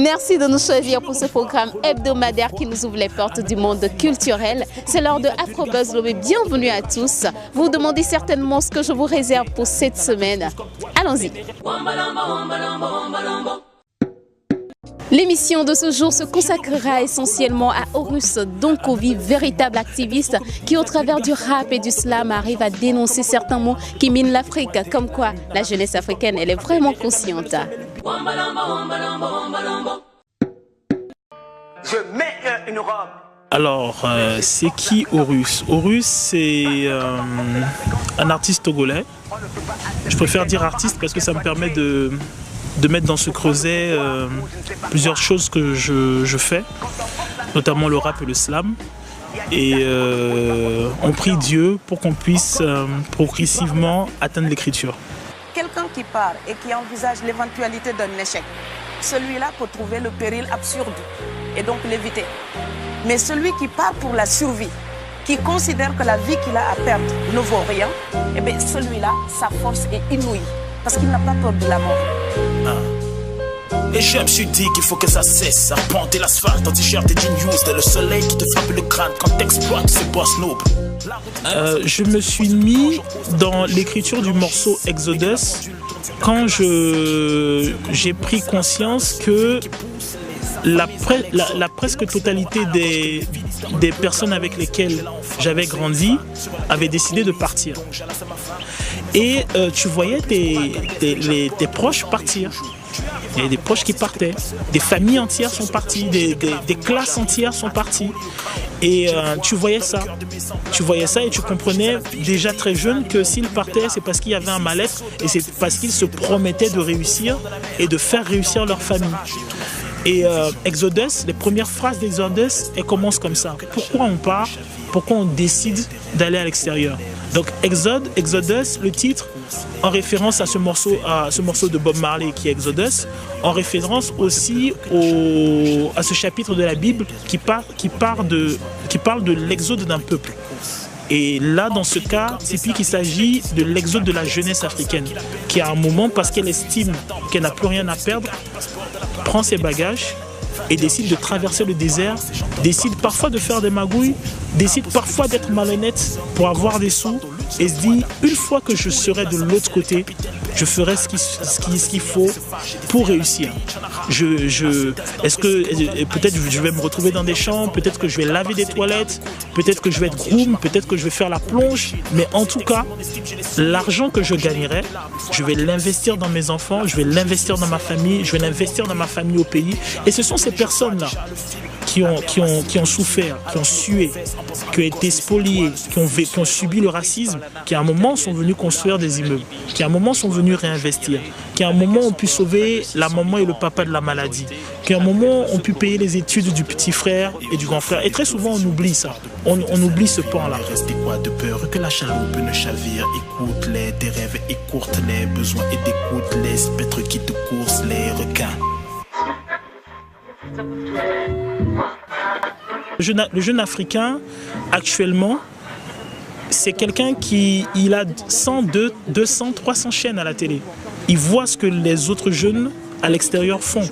Merci de nous choisir pour ce programme hebdomadaire qui nous ouvre les portes du monde culturel. C'est l'heure de Afrobuzz Lobé. Bienvenue à tous. Vous vous demandez certainement ce que je vous réserve pour cette semaine. Allons-y. L'émission de ce jour se consacrera essentiellement à Horus Donkovi, véritable activiste qui, au travers du rap et du slam, arrive à dénoncer certains mots qui minent l'Afrique, comme quoi la jeunesse africaine, elle est vraiment consciente. Je mets une robe. Alors, c'est qui Horus? Horus, c'est un artiste togolais. Je préfère dire artiste parce que ça me permet de mettre dans ce creuset plusieurs choses que je fais, notamment le rap et le slam. Et on prie Dieu pour qu'on puisse progressivement atteindre l'écriture. Quelqu'un qui part et qui envisage l'éventualité d'un échec, celui-là peut trouver le péril absurde et donc l'éviter. Mais celui qui part pour la survie, qui considère que la vie qu'il a à perdre ne vaut rien, eh bien celui-là, sa force est inouïe parce qu'il n'a pas peur de la mort. Et je me suis dit qu'il faut que ça cesse. Arpenter l'asphalte en t-shirt et jean used. Le soleil qui te frappe le crâne quand t'exploites ces boss nobles. Je me suis mis dans l'écriture du morceau Exodus quand j'ai pris conscience que la presque totalité des personnes avec lesquelles j'avais grandi avaient décidé de partir. Et tu voyais tes proches partir. Il y a des proches qui partaient, des familles entières sont parties, des classes entières sont parties. Et tu voyais ça et tu comprenais déjà très jeune que s'ils partaient, c'est parce qu'il y avait un mal-être et c'est parce qu'ils se promettaient de réussir et de faire réussir leur famille. Et Exodus, les premières phrases d'Exodus, elles commencent comme ça. Pourquoi on part? Pourquoi on décide d'aller à l'extérieur? Donc Exodus, le titre, en référence à ce morceau de Bob Marley qui est Exodus, en référence aussi à ce chapitre de la Bible qui parle de l'exode d'un peuple. Et là, dans ce cas typique, il s'agit de l'exode de la jeunesse africaine, qui à un moment, parce qu'elle estime qu'elle n'a plus rien à perdre, prend ses bagages et décide de traverser le désert, décide parfois de faire des magouilles, décide parfois d'être malhonnête pour avoir des sous et se dit une fois que je serai de l'autre côté, je ferai ce qu'il faut pour réussir. Est-ce que peut-être je vais me retrouver dans des champs, peut-être que je vais laver des toilettes, peut-être que je vais être groom, peut-être que je vais faire la plonge, mais en tout cas, l'argent que je gagnerai, je vais l'investir dans mes enfants, je vais l'investir dans ma famille, je vais l'investir dans ma famille au pays. Et ce sont ces personnes-là qui ont souffert, qui ont sué, qui ont été spoliés, qui ont subi le racisme, qui à un moment sont venus construire des immeubles, qui à un moment sont venus réinvestir, qui à un moment ont pu sauver la maman et le papa de la maladie, qui à un moment ont pu payer les études du petit frère et du grand frère. Et très souvent on oublie ça, on oublie ce pan-là. Restez quoi de peur que la chaloupe ne chavire. Écoute-les, tes rêves écourtent les besoins et d'écoute les spectres qui te coursent, les requins. Le jeune africain, actuellement, c'est quelqu'un qui a 100, 200, 300 chaînes à la télé. Il voit ce que les autres jeunes à l'extérieur font.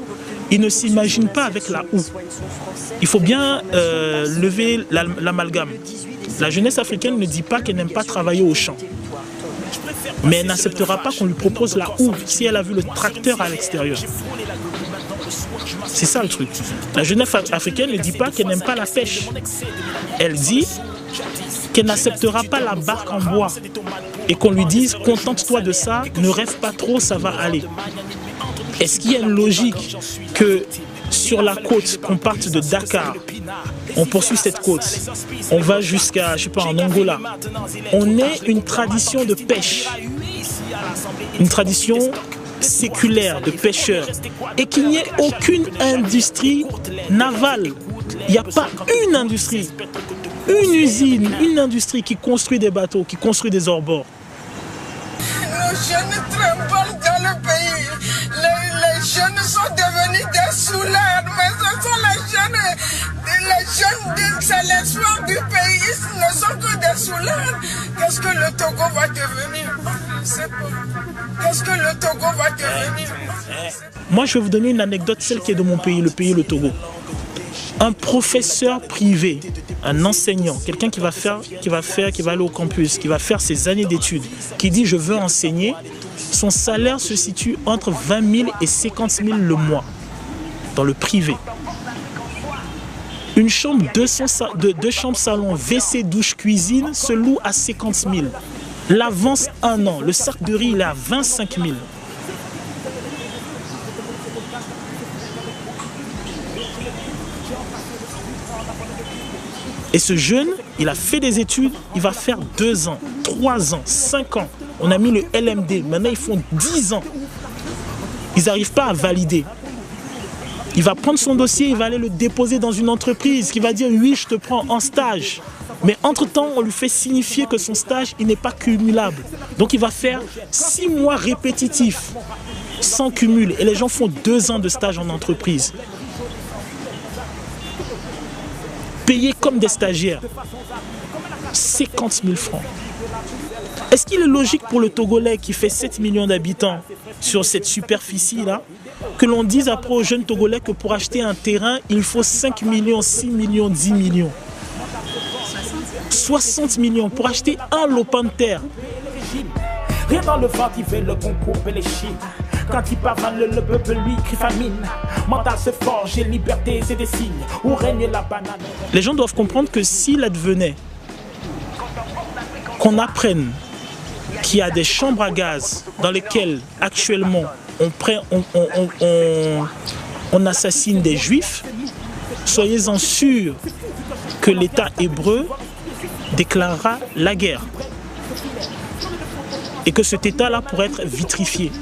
Il ne s'imagine pas avec la houe. Il faut bien lever l'amalgame. La jeunesse africaine ne dit pas qu'elle n'aime pas travailler au champ. Mais elle n'acceptera pas qu'on lui propose la houe si elle a vu le tracteur à l'extérieur. C'est ça le truc. La jeunesse africaine ne dit pas qu'elle n'aime pas la pêche. Elle dit qu'elle n'acceptera pas la barque en bois et qu'on lui dise « contente-toi de ça, ne rêve pas trop, ça va aller ». Est-ce qu'il y a une logique que sur la côte, qu'on parte de Dakar, on poursuit cette côte, on va jusqu'à, je sais pas, en Angola, on ait une tradition de pêche, une tradition séculaire de pêcheurs, et qu'il n'y ait aucune industrie navale. Il n'y a pas une industrie. une usine, une industrie qui construit des bateaux, qui construit des hors-bords. Nos jeunes tremblent dans le pays. Les jeunes sont devenus des soulards, mais ce sont les jeunes, c'est l'espoir du pays, ils ne sont que des soulards. Qu'est-ce que le Togo va devenir? Je ne sais pas. Qu'est-ce que le Togo va devenir? Moi, je vais vous donner une anecdote, celle qui est de mon pays, le Togo. Un professeur privé, un enseignant, quelqu'un qui va aller au campus, qui va faire ses années d'études, qui dit je veux enseigner, son salaire se situe entre 20 000 et 50 000 le mois, dans le privé. Une chambre, deux chambres salon, WC, douche, cuisine se loue à 50 000. L'avance 1 an, le sac de riz il est à 25 000. Et ce jeune, il a fait des études, il va faire 2 ans, 3 ans, 5 ans. On a mis le LMD, maintenant ils font 10 ans. Ils n'arrivent pas à valider. Il va prendre son dossier, il va aller le déposer dans une entreprise qui va dire oui, je te prends en stage. Mais entre-temps, on lui fait signifier que son stage, il n'est pas cumulable. Donc il va faire 6 mois répétitifs, sans cumul. Et les gens font 2 ans de stage en entreprise. Payés comme des stagiaires. 50 000 francs. Est-ce qu'il est logique pour le Togolais qui fait 7 millions d'habitants sur cette superficie-là, que l'on dise après aux jeunes Togolais que pour acheter un terrain, il faut 5 millions, 6 millions, 10 millions. 60 millions pour acheter un lopin de terre. Rien dans le vent, il fait le concours et les chiens. Quand il parle, le peuple lui crie famine. Mental se forge et liberté, c'est des signes où règne la banane. Les gens doivent comprendre que s'il advenait qu'on apprenne qu'il y a des chambres à gaz dans lesquelles actuellement on assassine des juifs, soyez-en sûrs que l'État hébreu déclarera la guerre et que cet État-là pourrait être vitrifié.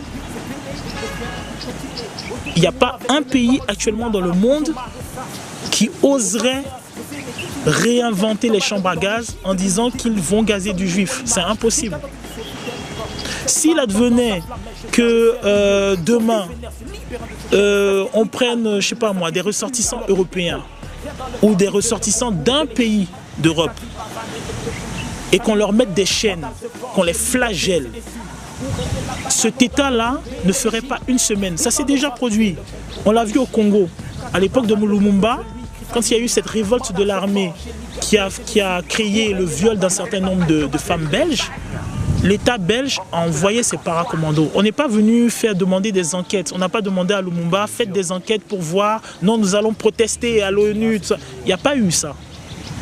Il n'y a pas un pays actuellement dans le monde qui oserait réinventer les chambres à gaz en disant qu'ils vont gazer du juif. C'est impossible. S'il advenait que demain, on prenne, je sais pas moi, des ressortissants européens ou des ressortissants d'un pays d'Europe et qu'on leur mette des chaînes, qu'on les flagelle, cet État-là ne ferait pas une semaine. Ça s'est déjà produit. On l'a vu au Congo. À l'époque de Lumumba, quand il y a eu cette révolte de l'armée qui a créé le viol d'un certain nombre de femmes belges, l'État belge a envoyé ses paracommandos. On n'est pas venu faire demander des enquêtes. On n'a pas demandé à Lumumba, faites des enquêtes pour voir, non, nous allons protester à l'ONU. Il n'y a pas eu ça.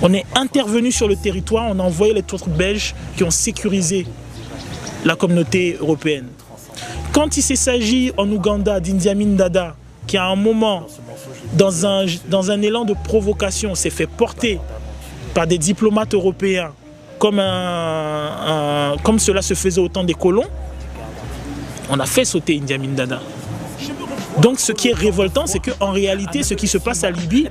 On est intervenu sur le territoire, on a envoyé les troupes belges qui ont sécurisé la communauté européenne. Quand il s'agit en Ouganda d'Idi Amin Dada, qui à un moment, dans un élan de provocation, s'est fait porter par des diplomates européens comme cela se faisait au temps des colons, on a fait sauter Idi Amin Dada. Donc ce qui est révoltant, c'est qu'en réalité, ce qui se passe à Libye,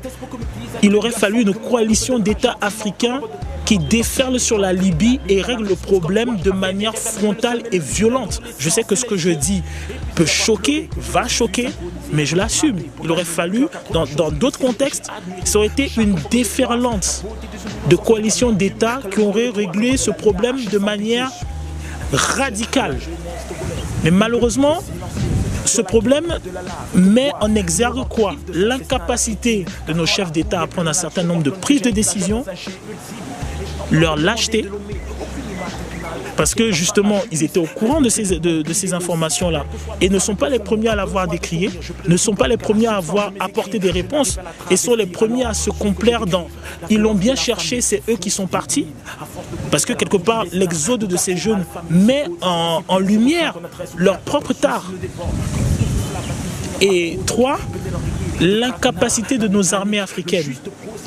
il aurait fallu une coalition d'États africains qui déferle sur la Libye et règle le problème de manière frontale et violente. Je sais que ce que je dis peut choquer, va choquer, mais je l'assume. Il aurait fallu, dans d'autres contextes, ça aurait été une déferlante de coalitions d'États qui auraient réglé ce problème de manière radicale. Mais malheureusement, ce problème met en exergue quoi? L'incapacité de nos chefs d'État à prendre un certain nombre de prises de décision, leur lâcheté, parce que justement ils étaient au courant de ces informations-là et ne sont pas les premiers à l'avoir décrié, ne sont pas les premiers à avoir apporté des réponses et sont les premiers à se complaire dans « ils l'ont bien cherché, c'est eux qui sont partis ». Parce que quelque part, l'exode de ces jeunes met en lumière leur propre tard. Et 3, l'incapacité de nos armées africaines.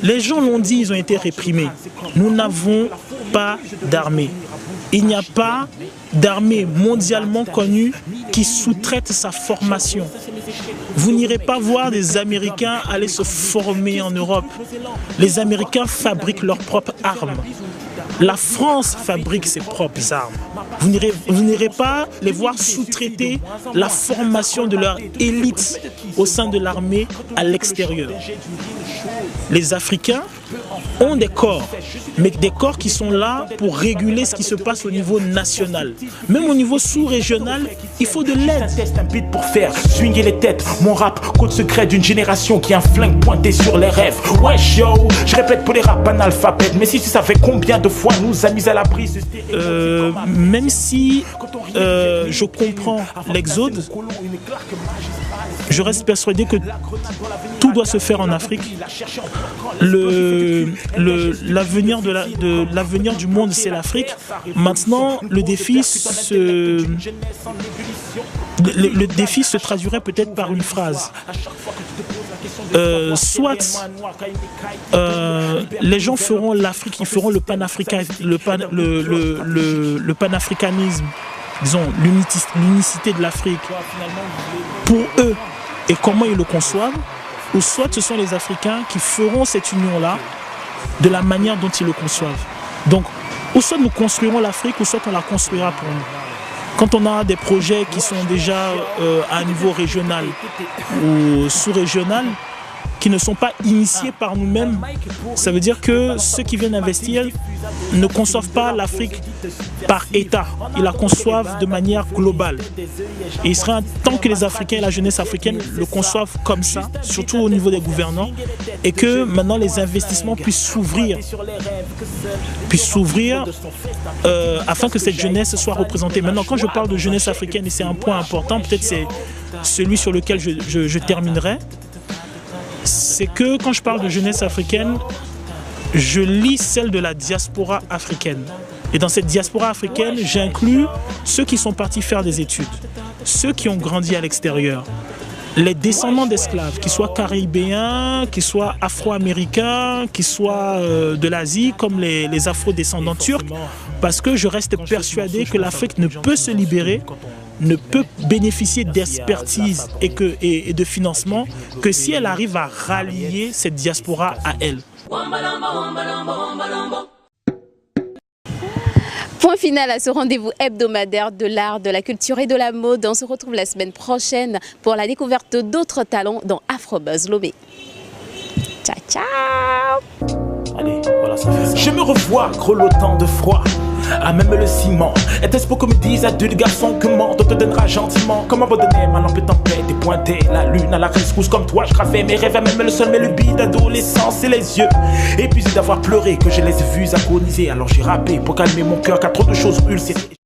Les gens l'ont dit, ils ont été réprimés. Nous n'avons pas d'armée. il n'y a pas d'armée mondialement connue qui sous-traite sa formation. Vous n'irez pas voir des Américains aller se former en Europe. Les Américains fabriquent leurs propres armes. La France fabrique ses propres armes. Vous n'irez pas les voir sous-traiter la formation de leur élite au sein de l'armée à l'extérieur. Les Africains ont des corps, mais des corps qui sont là pour réguler ce qui se passe au niveau national. Même au niveau sous-régional, il faut de l'aide. Un beat pour faire swinguer les têtes. Mon rap, code secret d'une génération qui a un flingue pointé sur les rêves. Wesh yo, je répète pour les rap analphabètes. Mais si tu savais combien de fois nous a mis à l'abri ce même si je comprends l'exode, je reste persuadé que tout doit se faire en Afrique. L'avenir du monde, c'est l'Afrique. Maintenant, le défi se traduirait peut-être par une phrase. Soit les gens feront l'Afrique, ils feront le panafricanisme, disons l'unicité de l'Afrique pour eux et comment ils le conçoivent, ou soit ce sont les Africains qui feront cette union-là de la manière dont ils le conçoivent. Donc, ou soit nous construirons l'Afrique, ou soit on la construira pour nous. Quand on a des projets qui sont déjà à un niveau régional ou sous-régional, qui ne sont pas initiés par nous-mêmes, ça veut dire que ceux qui viennent investir ne conçoivent pas l'Afrique par État, ils la conçoivent de manière globale. Et il serait un temps que les Africains et la jeunesse africaine le conçoivent comme ça, surtout au niveau des gouvernants, et que maintenant les investissements puissent s'ouvrir afin que cette jeunesse soit représentée. Maintenant, quand je parle de jeunesse africaine, et c'est un point important, peut-être c'est celui sur lequel je terminerai, c'est que quand je parle de jeunesse africaine, je lis celle de la diaspora africaine. Et dans cette diaspora africaine, j'inclus ceux qui sont partis faire des études, ceux qui ont grandi à l'extérieur, les descendants d'esclaves, qu'ils soient caribéens, qu'ils soient afro-américains, qu'ils soient de l'Asie, comme les afro-descendants turcs, parce que je reste persuadé que l'Afrique ne peut se libérer, ne peut bénéficier d'expertise et de financement que si elle arrive à rallier cette diaspora à elle. Point final à ce rendez-vous hebdomadaire de l'art, de la culture et de la mode. On se retrouve la semaine prochaine pour la découverte d'autres talents dans Afrobuzz Lobé. Ciao, ciao. Allez, voilà, ça fait ça. Je me revois grelottant de froid à même le ciment. Était-ce pour que me disent adultes garçons que mort te donnera gentiment? Comme abandonner ma lampe tempête et pointer la lune à la rescousse comme toi. Je gravais mes rêves à même le sol, mais le bide d'adolescence et les yeux épuisés d'avoir pleuré que je les ai vus agoniser. Alors j'ai rappé pour calmer mon cœur car trop de choses ulcérées.